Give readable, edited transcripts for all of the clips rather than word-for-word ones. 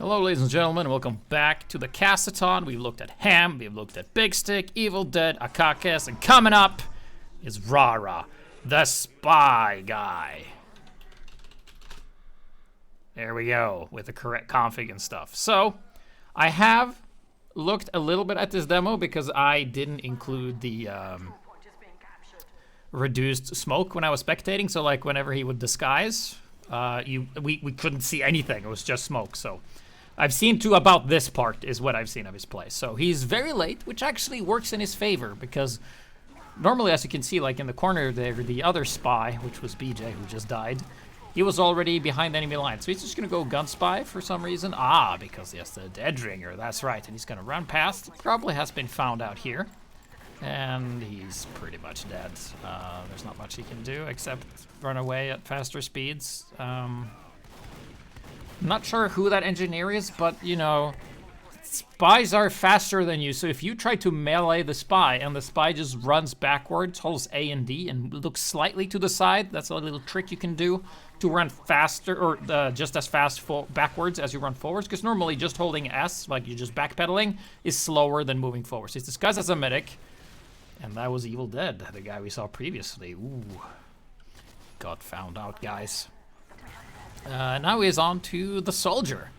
Hello ladies and gentlemen, welcome back to the Castaton. We've looked at Ham, we've looked at Big Stick, Evil Dead, HiGPS, and coming up is Rara, the spy guy. There we go, with the correct config and stuff. So, I have looked a little bit at this demo because I didn't include the reduced smoke when I was spectating. So like whenever he would disguise, we couldn't see anything, it was just smoke. So I've seen to about this part is what I've seen of his play. So he's very late, which actually works in his favor because normally, as you can see, like in the corner there, the other spy, which was BJ, who just died, he was already behind enemy lines. So he's just gonna go gun spy for some reason. Ah, because he has the dead ringer, that's right. And he's gonna run past, probably has been found out here. And he's pretty much dead. There's not much he can do except run away at faster speeds. Not sure who that engineer is, but you know, spies are faster than you. So if you try to melee the spy and the spy just runs backwards, holds A and D and looks slightly to the side, that's a little trick you can do to run faster or just as fast backwards as you run forwards. Because normally just holding S, like you're just backpedaling, is slower than moving forwards. He's disguised as a medic, and that was Evil Dead, the guy we saw previously. Ooh, got found out, guys. Now he's on to the soldier.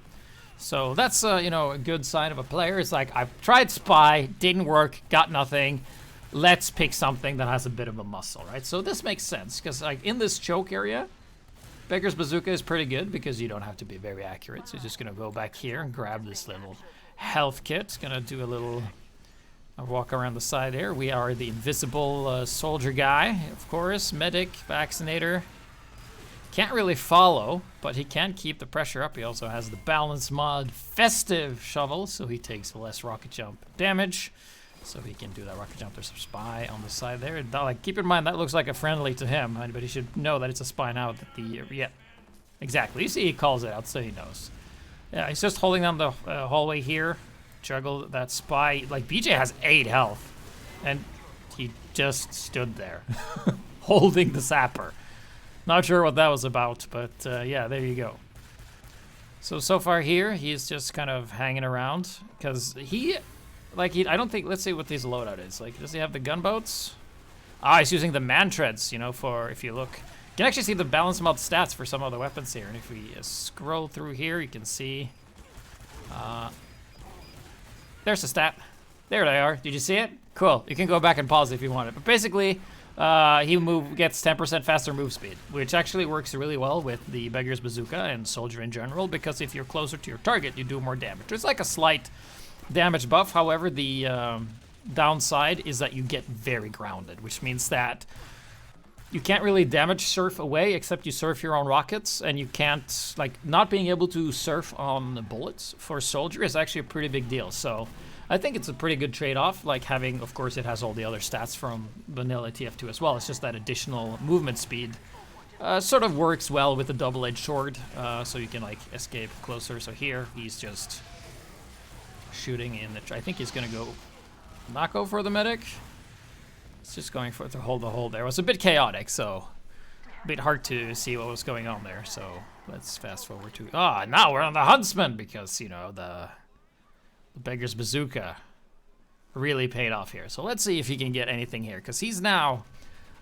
So that's, you know, a good sign of a player. It's like, I've tried spy, didn't work, got nothing. Let's pick something that has a bit of a muscle, right? So this makes sense, because like in this choke area, Beggar's Bazooka is pretty good because you don't have to be very accurate. So you're just gonna go back here and grab this little health kit. Gonna do a little walk around the side here. We are the invisible soldier guy, of course. Medic, vaccinator. Can't really follow, but he can keep the pressure up. He also has the Balancemod festive shovel, so he takes less rocket jump damage. So he can do that rocket jump. There's a spy on the side there. Like, keep in mind that looks like a friendly to him, but he should know that it's a spy now. That yeah, exactly. You see, he calls it out, so he knows. Yeah, he's just holding down the hallway here. Juggle that spy. Like, BJ has 8 health, and he just stood there, holding the sapper. Not sure what that was about, but yeah, there you go. So far here, he's just kind of hanging around because I don't think, let's see what his loadout is. Like, does he have the gunboats? Ah, he's using the man treads, you know, for, if you look, you can actually see the Balancemod stats for some of the weapons here. And if we scroll through here, you can see, there's the stat. There they are. Did you see it? Cool. You can go back and pause if you want it. But basically, he gets 10% faster move speed, which actually works really well with the Beggar's Bazooka and Soldier in general, because if you're closer to your target, you do more damage. It's like a slight damage buff. However, the downside is that you get very grounded, which means that you can't really damage surf away except you surf your own rockets, and you can't, like, not being able to surf on the bullets for Soldier is actually a pretty big deal. So I think it's a pretty good trade-off, like having, of course, it has all the other stats from vanilla TF2 as well. It's just that additional movement speed sort of works well with the double-edged sword, so you can, like, escape closer. So here, he's just shooting in the... I think he's going to not go for the medic. It's just going for to hold the hold there. It was a bit chaotic, so a bit hard to see what was going on there. So let's fast forward to... now we're on the Huntsman because, you know, the Beggar's Bazooka really paid off here. So let's see if he can get anything here, because he's now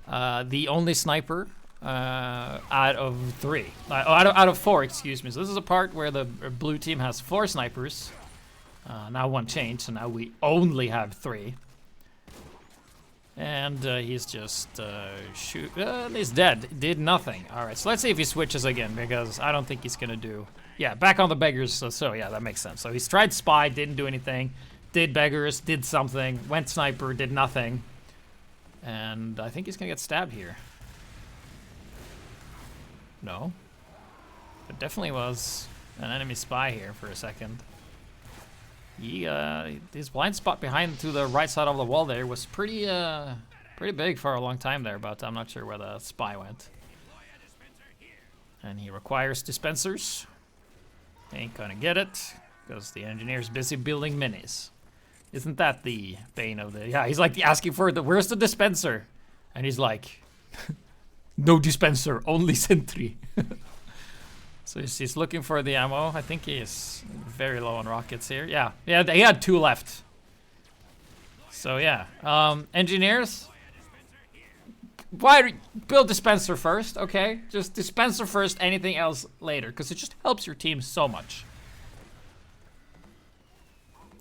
the only sniper out of 3. Out of 4, excuse me. So this is a part where the blue team has 4 snipers. Now 1 changed, so now we only have 3. And he's just he's dead. Did nothing. All right, so let's see if he switches again, because I don't think he's gonna do... Yeah, back on the Beggars, so yeah, that makes sense. So he's tried spy, didn't do anything. Did Beggars, did something. Went sniper, did nothing. And I think he's gonna get stabbed here. No. It definitely was an enemy spy here for a second. His blind spot behind to the right side of the wall there was pretty big for a long time there, but I'm not sure where the spy went. And he requires dispensers. Ain't gonna get it, because the engineer's busy building minis. Isn't that the bane of the... Yeah, he's like asking for where's the dispenser? And he's like, no dispenser, only sentry. So he's looking for the ammo. I think he is very low on rockets here. Yeah, they had 2 left. So yeah, engineers. Why build dispenser first? Okay, just dispenser first. Anything else later, because it just helps your team so much.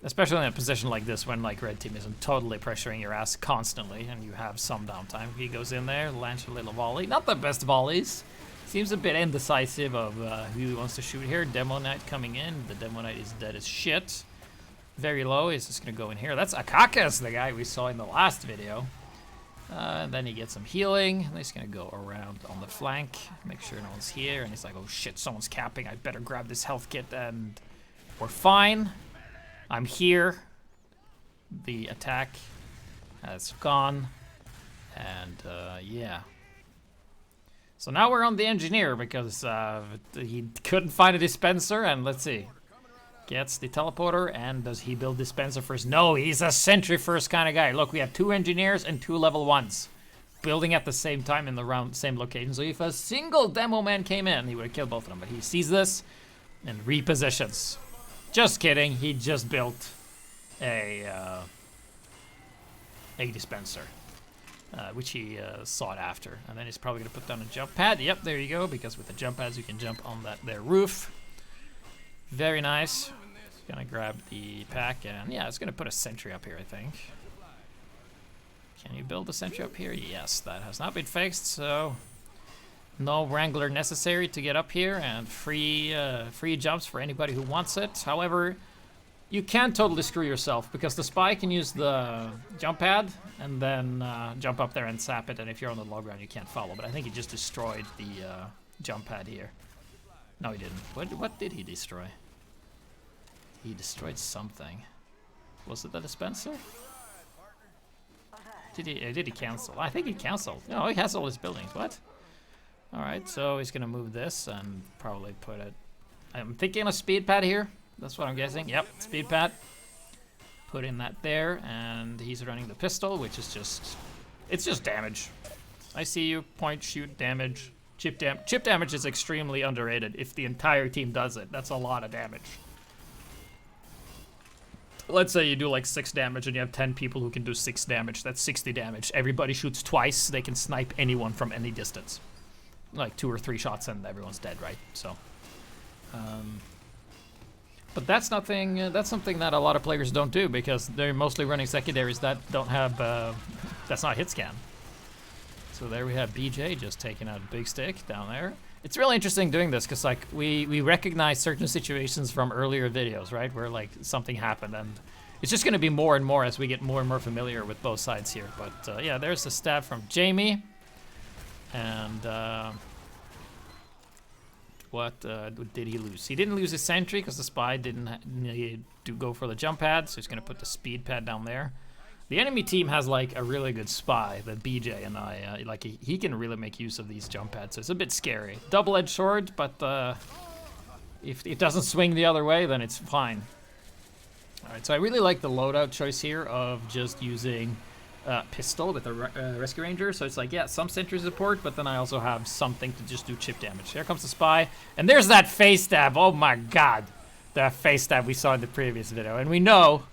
Especially in a position like this when like red team isn't totally pressuring your ass constantly and you have some downtime. He goes in there, lands a little volley. Not the best volleys. Seems a bit indecisive of who he wants to shoot here. Demo Knight coming in. The Demo Knight is dead as shit. Very low. He's just going to go in here. That's Akakas, the guy we saw in the last video. And then he gets some healing. And he's going to go around on the flank. Make sure no one's here. And he's like, oh shit, someone's capping. I better grab this health kit and we're fine. I'm here. The attack has gone. And yeah. So now we're on the engineer because he couldn't find a dispenser. And let's see. Gets the teleporter, and does he build dispenser first? No, he's a sentry first kind of guy. Look, we have 2 engineers and 2 level 1s building at the same time in the same location. So if a single demo man came in, he would have killed both of them. But he sees this and repositions. Just kidding. He just built a dispenser, which he sought after. And then he's probably going to put down a jump pad. Yep, there you go. Because with the jump pads, you can jump on their roof. Very nice. Gonna grab the pack and yeah, it's gonna put a sentry up here, I think. Can you build a sentry up here? Yes, that has not been fixed, so no Wrangler necessary to get up here, and free jumps for anybody who wants it. However, you can totally screw yourself because the spy can use the jump pad and then jump up there and sap it, and if you're on the low ground, you can't follow. But I think he just destroyed the jump pad here. No, he didn't. What did he destroy? He destroyed something. Was it the dispenser? Did he cancel? I think he canceled. No, he has all his buildings. What? Alright, so he's gonna move this and probably put it... I'm thinking a speed pad here. That's what I'm guessing. Yep, speed pad. Put in that there, and he's running the pistol, which is just... It's just damage. I see you. Point, shoot, damage. Chip damage is extremely underrated. If the entire team does it, that's a lot of damage. Let's say you do like 6 damage and you have 10 people who can do 6 damage. That's 60 damage. Everybody shoots twice. They can snipe anyone from any distance. Like 2 or 3 shots and everyone's dead, right? So, but that's nothing. That's something that a lot of players don't do because they're mostly running secondaries that don't have. That's not hit scan. So there we have BJ just taking out a big stick down there. It's really interesting doing this because like we recognize certain situations from earlier videos, right? Where like something happened, and it's just going to be more and more as we get more and more familiar with both sides here. But yeah, there's the stab from Jamie. And what did he lose? He didn't lose his sentry because the spy didn't need to go for the jump pad, so he's going to put the speed pad down there. The enemy team has like a really good spy, the BJ and I, like he can really make use of these jump pads, so it's a bit scary. Double-edged sword, but if it doesn't swing the other way, then it's fine. Alright, so I really like the loadout choice here of just using pistol with a rescue ranger, so it's like, yeah, some sentry support, but then I also have something to just do chip damage. Here comes the spy, and there's that face stab, oh my god! That face stab we saw in the previous video, and we know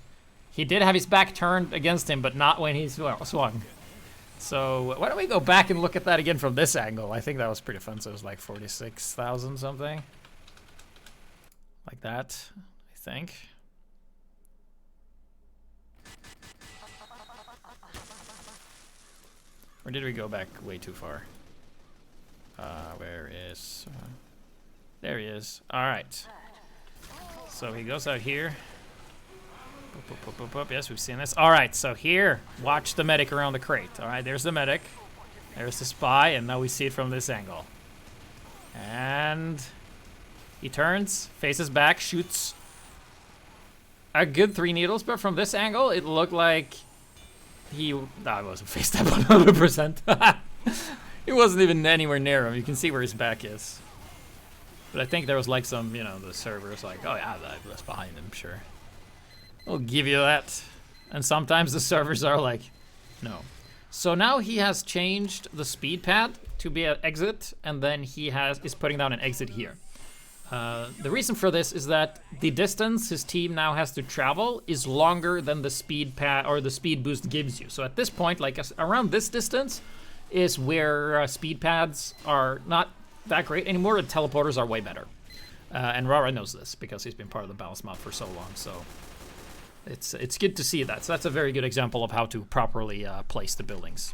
he did have his back turned against him, but not when he swung. So why don't we go back and look at that again from this angle? I think that was pretty fun. So it was like 46,000 something. Like that, I think. Or did we go back way too far? Where is... there he is. All right. So he goes out here. Yes, we've seen this. All right, so here, watch the medic around the crate. All right, there's the medic. There's the spy, and now we see it from this angle. And he turns, faces back, shoots a good 3 needles, but from this angle, it looked like he... No, it wasn't faced up 100%. He wasn't even anywhere near him. You can see where his back is. But I think there was like some, you know, the server's like, oh yeah, that was behind him, sure. We'll give you that. And sometimes the servers are like, no. So now he has changed the speed pad to be an exit, and then he is putting down an exit here. The reason for this is that the distance his team now has to travel is longer than the speed pad or the speed boost gives you. So at this point, like around this distance is where speed pads are not that great anymore. The teleporters are way better. And Rara knows this because he's been part of the Balancemod for so long. So it's good to see that. So that's a very good example of how to properly place the buildings.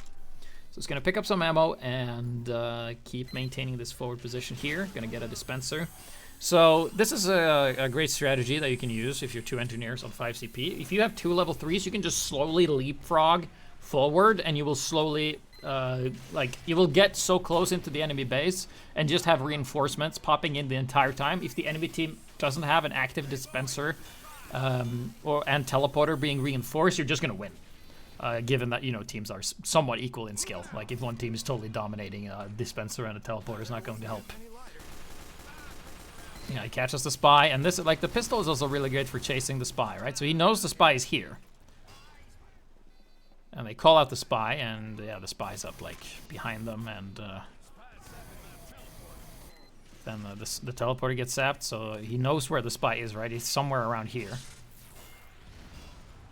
So it's going to pick up some ammo and keep maintaining this forward position here. Going to get a dispenser. So this is a great strategy that you can use if you're 2 engineers on 5 CP. If you have 2 level 3s, you can just slowly leapfrog forward, and you will slowly, you will get so close into the enemy base and just have reinforcements popping in the entire time. If the enemy team doesn't have an active dispenser and teleporter being reinforced, you're just going to win. Given that, teams are somewhat equal in skill. Like, if one team is totally dominating, a dispenser and a teleporter is not going to help. He catches the spy, and this, the pistol is also really good for chasing the spy, right? So he knows the spy is here. And they call out the spy, and yeah, the spy's up, behind them, and then the teleporter gets zapped, so he knows where the spy is, right? He's somewhere around here.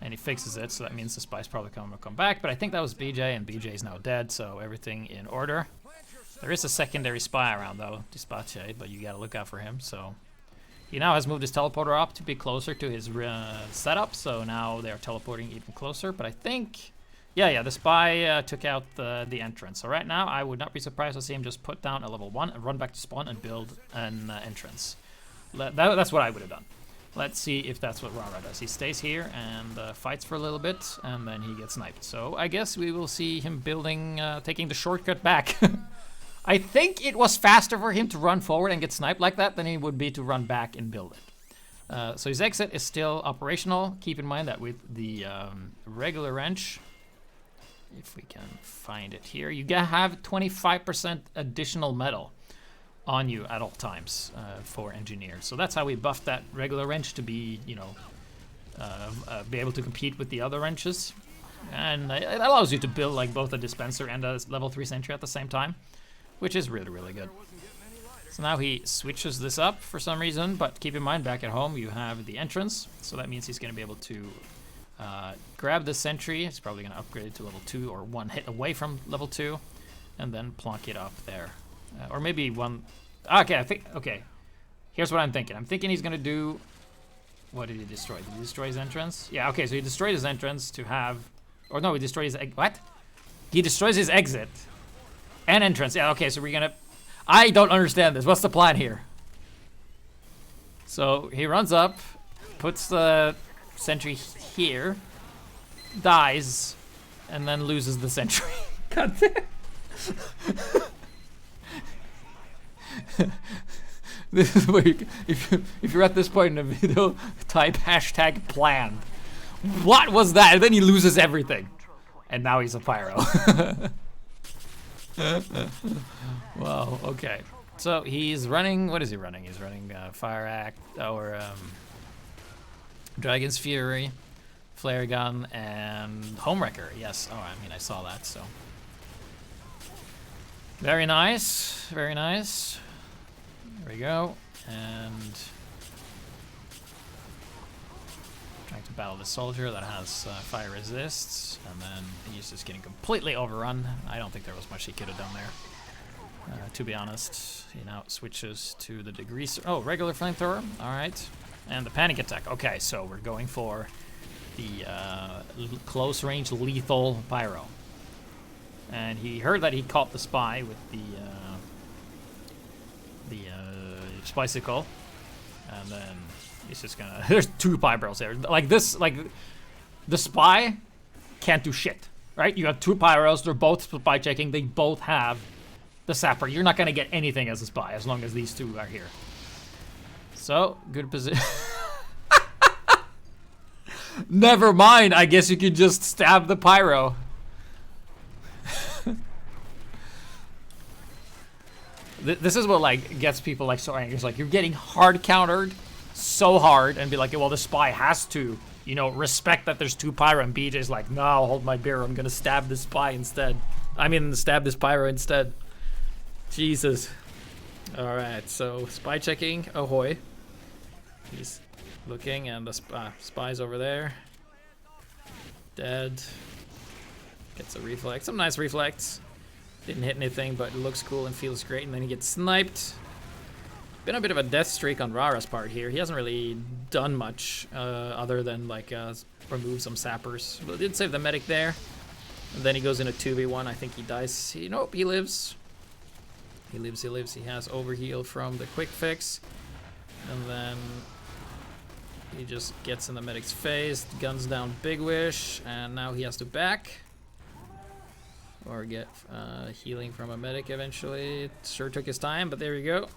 And he fixes it, so that means the spy's probably going to come back, but I think that was BJ, and BJ's now dead, so everything in order. There is a secondary spy around, though, Dispache, but you gotta look out for him, so... He now has moved his teleporter up to be closer to his setup, so now they're teleporting even closer, but I think... Yeah, the spy took out the entrance, so right now I would not be surprised to see him just put down a level 1 and run back to spawn and build an entrance. That's what I would have done. Let's see if that's what Rara does. He stays here and fights for a little bit, and then he gets sniped. So I guess we will see him building, taking the shortcut back. I think it was faster for him to run forward and get sniped like that than it would be to run back and build it. So his exit is still operational. Keep in mind that with the regular wrench, if we can find it here, you have 25% additional metal on you at all times for engineers. So that's how we buffed that regular wrench to be, be able to compete with the other wrenches. And it allows you to build both a dispenser and a level 3 sentry at the same time, which is really, really good. So now he switches this up for some reason, but keep in mind, back at home, you have the entrance. So that means he's going to be able to grab the sentry. He's probably going to upgrade it to level 2 or 1 hit away from level 2, and then plonk it up there. Or maybe one... Okay, here's what I'm thinking. I'm thinking he's going to do... What did he destroy? Did he destroy his entrance? Yeah, okay, so he destroyed his entrance to have... Or no, he destroyed his... What? He destroys his exit. And entrance. Yeah, okay, so we're gonna... I don't understand this. What's the plan here? So he runs up, puts the sentry here, dies, and then loses the sentry. God damn. This is where if you're at this point in the video, type #planned. What was that? And then he loses everything. And now he's a pyro. Wow, okay. So he's running, what is he running? He's running Fire Act, or Dragon's Fury, Flare Gun, and Homewrecker. Yes, oh, I mean, I saw that, so. Very nice, very nice. There we go, and trying to battle the soldier that has fire resists, and then he's just getting completely overrun. I don't think there was much he could have done there, to be honest. He now switches to the regular flamethrower. All right, and the panic attack. Okay, so we're going for the close range lethal pyro, and he heard that he caught the spy with the Spicicle, and then he's just gonna... There's 2 pyros there. Like this, the spy can't do shit, right? You have 2 pyros, they're both spy checking, they both have the sapper. You're not gonna get anything as a spy as long as these 2 are here. So, good position. Never mind, I guess you could just stab the pyro. This is what gets people so angry. It's you're getting hard countered so hard, and be like, well, the spy has to, respect that there's 2 pyro, and BJ's like, no, hold my beer, I'm gonna stab this spy instead. I mean, stab this pyro instead. Jesus. Alright, so spy checking, ahoy. He's looking, and the spy's over there. Dead. Gets a reflex, some nice reflex. Didn't hit anything, but it looks cool and feels great, and then he gets sniped. Been a bit of a death streak on Rara's part here. He hasn't really done much other than like remove some sappers. But did save the medic there. And then he goes in a 2v1. I think he dies. Nope, he lives. He lives, he lives. He has overheal from the quick fix. And then he just gets in the medic's face, guns down Big Wish, and now he has to back. Or get healing from a medic eventually. It sure took his time, but there you go.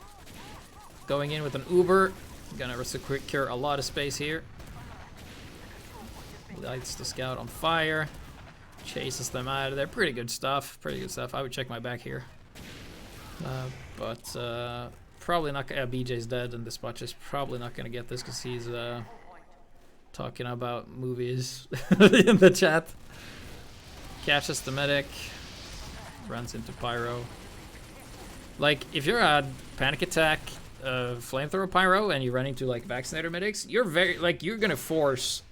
Going in with an Uber. Gonna secure a lot of space here. Lights the scout on fire. Chases them out of there. Pretty good stuff. Pretty good stuff. I would check my back here. But probably not. BJ's dead, and this botch is probably not gonna get this because he's talking about movies in the chat. Catches the medic. Runs into Pyro. Like, if you're a panic attack flamethrower Pyro and you run into like vaccinator medics, you're you're gonna force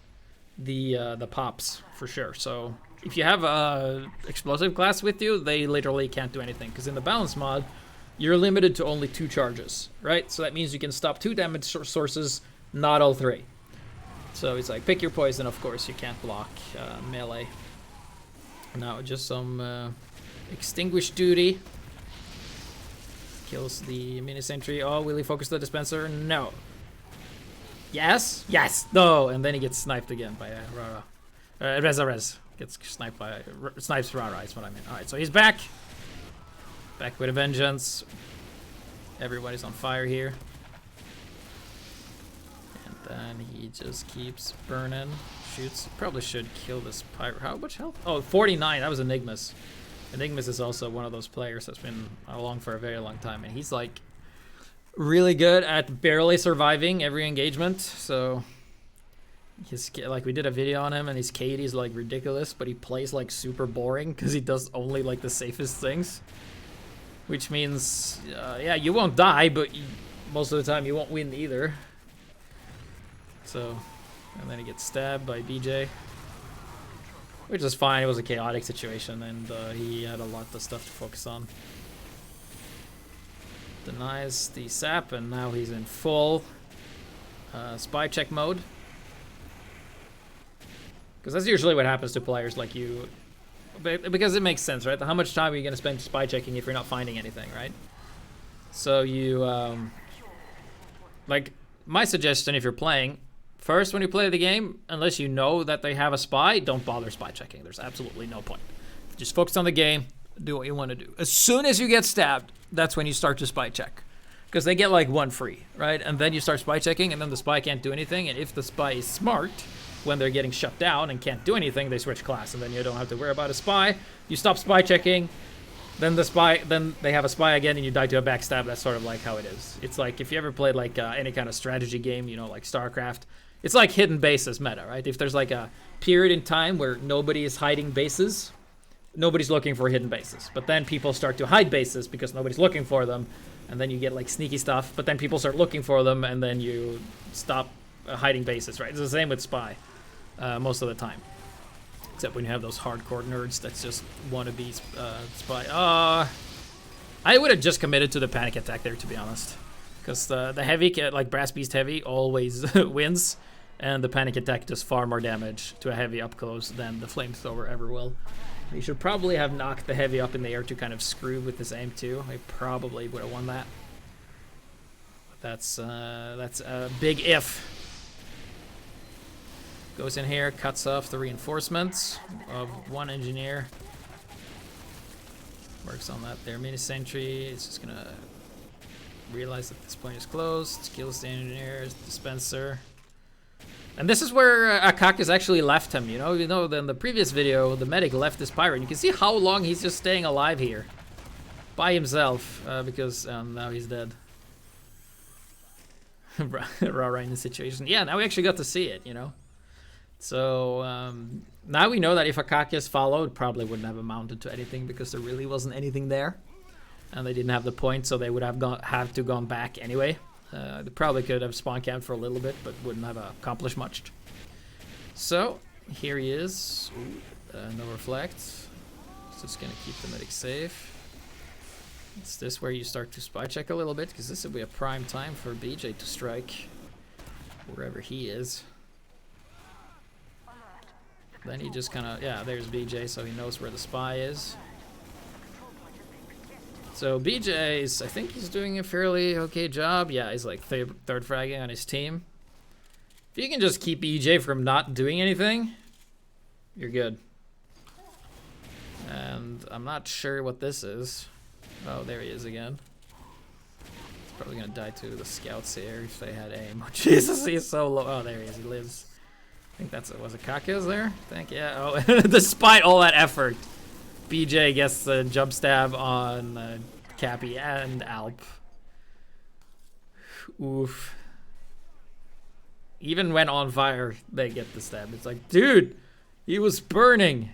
the pops for sure. So if you have a explosive class with you, they literally can't do anything, because in the Balancemod you're limited to only 2 charges, right? So that means you can stop 2 damage sources, not all 3. So it's like, pick your poison. Of course you can't block melee. Now just some extinguish duty. Kills the mini sentry. Oh, will he focus the dispenser? No. Yes? Yes! No! And then he gets sniped again by Rara. Rez. Gets sniped by... snipes Rara, is what I mean. Alright, so he's back. Back with a vengeance. Everybody's on fire here. And then he just keeps burning. Shoots. Probably should kill this pyro. How much health? Oh, 49. That was Enigmas. Enigmas is also one of those players that's been along for a very long time, and he's like really good at barely surviving every engagement. So his, like, we did a video on him, and his KD is like ridiculous, but he plays like super boring because he does only like the safest things, which means yeah, you won't die, but most of the time you won't win either. So, and then he gets stabbed by BJ. Which is fine, it was a chaotic situation, and he had a lot of stuff to focus on. Denies the sap, and now he's in full spy check mode. Because that's usually what happens to players like you. Because it makes sense, right? How much time are you going to spend spy checking if you're not finding anything, right? So you... like, my suggestion if you're playing... First, when you play the game, unless you know that they have a spy, don't bother spy checking. There's absolutely no point. Just focus on the game, do what you want to do. As soon as you get stabbed, that's when you start to spy check. Because they get like 1 free, right? And then you start spy checking, and then the spy can't do anything. And if the spy is smart, when they're getting shut down and can't do anything, they switch class, and then you don't have to worry about a spy. You stop spy checking, then they have a spy again, and you die to a backstab. That's sort of like how it is. It's like if you ever played like any kind of strategy game, you know, like StarCraft. It's like hidden bases meta, right? If there's like a period in time where nobody is hiding bases, nobody's looking for hidden bases. But then people start to hide bases because nobody's looking for them, and then you get like sneaky stuff. But then people start looking for them, and then you stop hiding bases, right? It's the same with spy most of the time. Except when you have those hardcore nerds that just want to be spy. I would have just committed to the panic attack there, to be honest. Because the heavy, like Brass Beast Heavy, always wins. And the panic attack does far more damage to a heavy up close than the flamethrower ever will. He should probably have knocked the heavy up in the air to kind of screw with his aim too. I probably would have won that. But that's a big if. Goes in here, cuts off the reinforcements of 1 engineer. Works on that there. Mini sentry. It's just gonna realize that this point is closed. Kills the engineer, dispenser. And this is where Akakas actually left him, you know? You know, in the previous video, the medic left this pirate. You can see how long he's just staying alive here. By himself, because now he's dead. Rara in the situation. Yeah, now we actually got to see it, you know? So, now we know that if Akakas followed, probably wouldn't have amounted to anything because there really wasn't anything there. and they didn't have the point, so they would have to gone back anyway. They probably could have spawn camped for a little bit, but wouldn't have accomplished much. So here he is. Ooh, no reflect. Just gonna keep the medic safe. Is this where you start to spy check a little bit? Because this will be a prime time for BJ to strike wherever he is. Then he just kind of, yeah, there's BJ, so he knows where the spy is. So BJ is, I think he's doing a fairly okay job. Yeah, he's like third fragging on his team. If you can just keep BJ from not doing anything, you're good. And I'm not sure what this is. Oh, there he is again. He's probably gonna die to the scouts here if they had aim. Oh, Jesus, he's so low. Oh, there he is. He lives. I think that's it. Was it Kakis there? I think, yeah. Oh, despite all that effort, BJ gets the jump stab on Cappy and Alp. Oof. Even when on fire, they get the stab. It's like, dude, he was burning.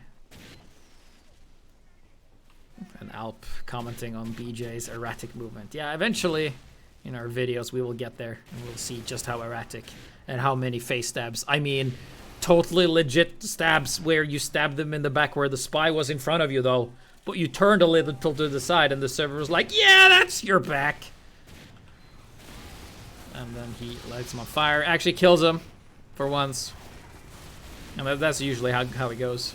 And Alp commenting on BJ's erratic movement. Yeah, eventually in our videos we will get there and we'll see just how erratic and how many face stabs. I mean, totally legit stabs where you stab them in the back where the spy was in front of you though, but you turned a little to the side and the server was like, yeah, that's your back. And then he lights him on fire, actually kills him for once. And that's usually how it goes.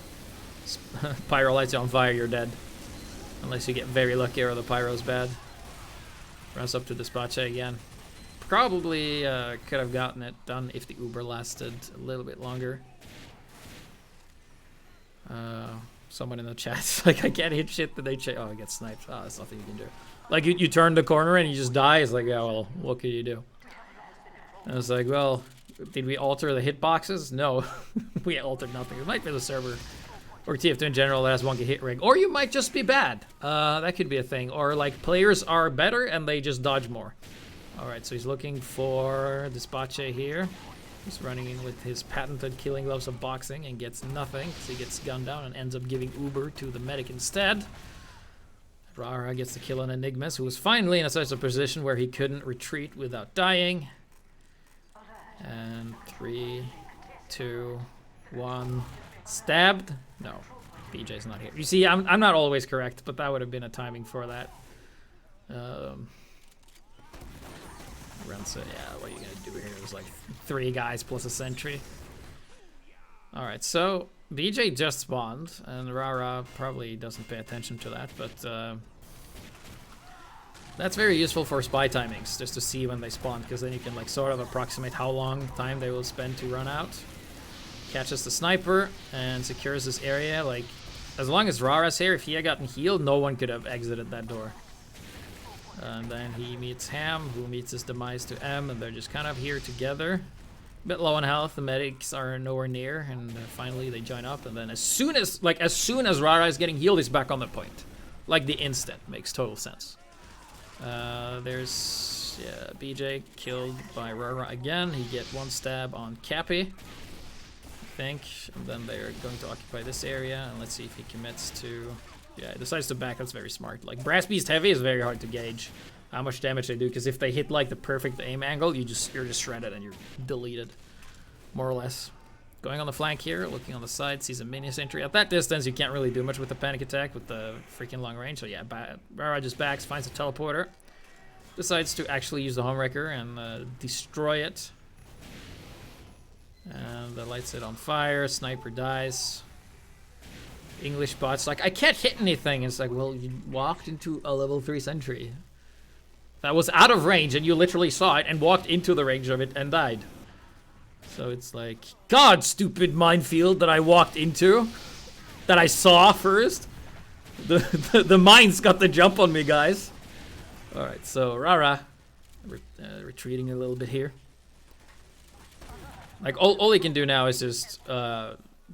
Pyro lights you on fire, you're dead. Unless you get very lucky or the pyro's bad. Runs up to the Space again. Probably could have gotten it done if the Uber lasted a little bit longer. Someone in the chat's like, I can't hit shit that they oh, I get sniped. Oh, there's nothing you can do. Like, you turn the corner and you just die. It's like, yeah, well, what can you do? And I was like, well, did we alter the hitboxes? No, we altered nothing. It might be the server. Or TF2 in general that has wonky hit rig. Or you might just be bad. That could be a thing. Or like players are better and they just dodge more. Alright, so he's looking for Despache here. He's running in with his patented killing gloves of boxing and gets nothing. So he gets gunned down and ends up giving Uber to the medic instead. Rara gets the kill on Enigmas, who was finally in such a position where he couldn't retreat without dying. And 3, 2, 1... Stabbed? No, BJ's not here. You see, I'm not always correct, but that would have been a timing for that. Rensa, yeah, what are you gonna do here? There's like 3 guys plus a sentry. Alright, so BJ just spawned, and Rara probably doesn't pay attention to that, but that's very useful for spy timings, just to see when they spawn, because then you can like sort of approximate how long time they will spend to run out. Catches the sniper and secures this area. Like, as long as Rara's here, if he had gotten healed, no one could have exited that door. And then he meets Ham, who meets his demise to M, and they're just kind of here together. A bit low on health, the medics are nowhere near, and finally they join up. And then as soon as Rara is getting healed, he's back on the point. Like the instant, makes total sense. There's, yeah, BJ killed by Rara again. He get 1 stab on Cappy. Think, and then they're going to occupy this area, and let's see if he commits to, yeah, he decides to back. That's very smart. Like, Brass Beast Heavy is very hard to gauge how much damage they do, because if they hit like the perfect aim angle, you're just shredded and you're deleted, more or less. Going on the flank here, looking on the side, sees a mini sentry. At that distance, you can't really do much with the panic attack with the freaking long range, so yeah, Rara just backs, finds a teleporter, decides to actually use the homewrecker and destroy it. And that lights it on fire. Sniper dies. English bot's like, I can't hit anything. It's like, well, you walked into a level 3 sentry. That was out of range, and you literally saw it and walked into the range of it and died. So it's like, God, stupid minefield that I walked into. That I saw first. The mines got the jump on me, guys. Alright, so Rara retreating a little bit here. Like, all he can do now is just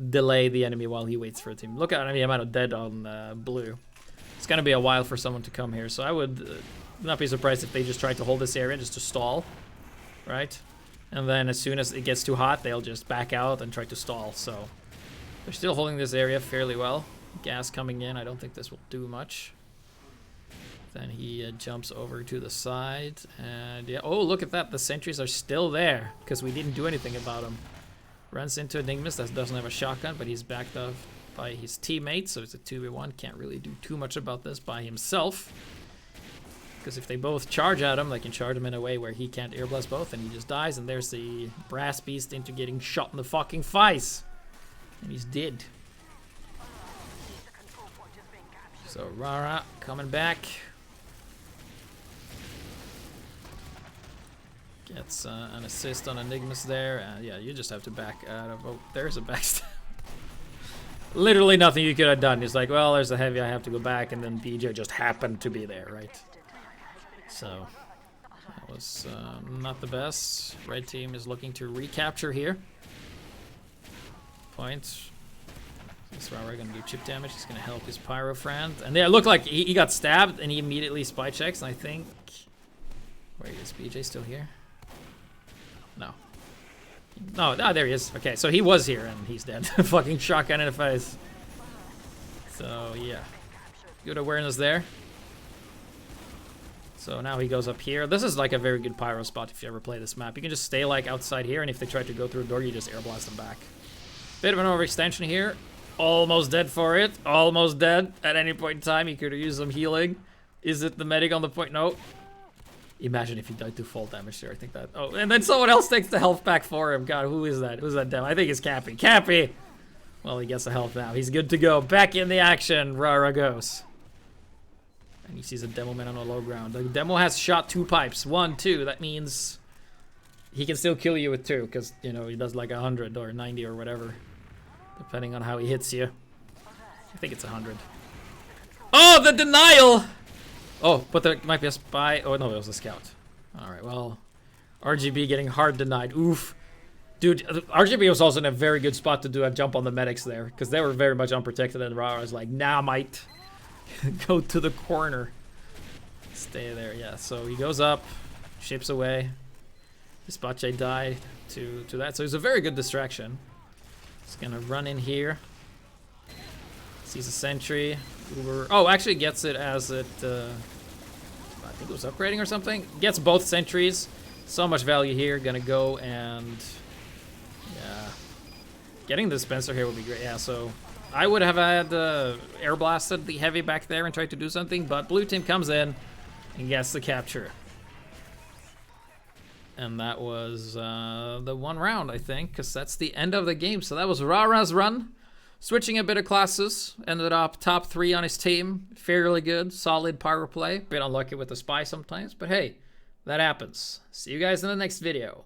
delay the enemy while he waits for a team. Look at the amount of dead on blue. It's gonna be a while for someone to come here, so I would not be surprised if they just try to hold this area just to stall, right? And then as soon as it gets too hot, they'll just back out and try to stall, so they're still holding this area fairly well. Gas coming in, I don't think this will do much. Then he jumps over to the side, and yeah, oh, look at that. The sentries are still there, because we didn't do anything about them. Runs into Enigmas that doesn't have a shotgun, but he's backed up by his teammates, so it's a 2v1. Can't really do too much about this by himself. Because if they both charge at him, they can charge him in a way where he can't air blast both, and he just dies, and there's the Brass Beast into getting shot in the fucking face. And he's dead. So Rara coming back. Gets an assist on Enigmas there. Yeah, you just have to back out of... Oh, there's a backstab. Literally nothing you could have done. It's like, well, there's a heavy, I have to go back, and then BJ just happened to be there, right? So, that was not the best. Red team is looking to recapture here. Points. Is Rara gonna do chip damage? He's gonna help his Pyro friend. And yeah, it looked like he got stabbed, and he immediately spy checks, and I think... Wait, is BJ still here? No. No, there he is. Okay, so he was here and he's dead. Fucking shotgun in the face. So, yeah. Good awareness there. So now he goes up here. This is like a very good Pyro spot if you ever play this map. You can just stay like outside here, and if they try to go through a door, you just air blast them back. Bit of an overextension here. Almost dead for it. Almost dead. At any point in time, he could use some healing. Is it the medic on the point? No. Imagine if he died to full damage there. I think that... Oh, and then someone else takes the health back for him. God, who is that? Who's that demo? I think it's Cappy. Cappy! Well, he gets the health now. He's good to go. Back in the action. Rara goes. And he sees a demo man on a low ground. The demo has shot 2 pipes. 1, 2. That means he can still kill you with 2. Because, you know, he does like 100 or 90 or whatever. Depending on how he hits you. I think it's 100. Oh, the denial! Oh, but there might be a spy. Oh, no, it was a scout. Alright, well, RGB getting hard denied. Oof. Dude, RGB was also in a very good spot to do a jump on the medics there, because they were very much unprotected, and Rara was like, nah, mate. Go to the corner. Stay there, yeah. So he goes up, ships away. Despache died to that, so it's a very good distraction. He's gonna run in here. Sees a sentry. Oh, actually gets it as it, I think it was upgrading or something. Gets both sentries. So much value here. Gonna go and, yeah. Getting the dispenser here would be great. Yeah, so I would have had air blasted the heavy back there and tried to do something, but blue team comes in and gets the capture. And that was the 1 round, I think, because that's the end of the game. So that was Rara's run. Switching a bit of classes, ended up top 3 on his team. Fairly good, solid Pyro play. Bit unlucky with the spy sometimes, but hey, that happens. See you guys in the next video.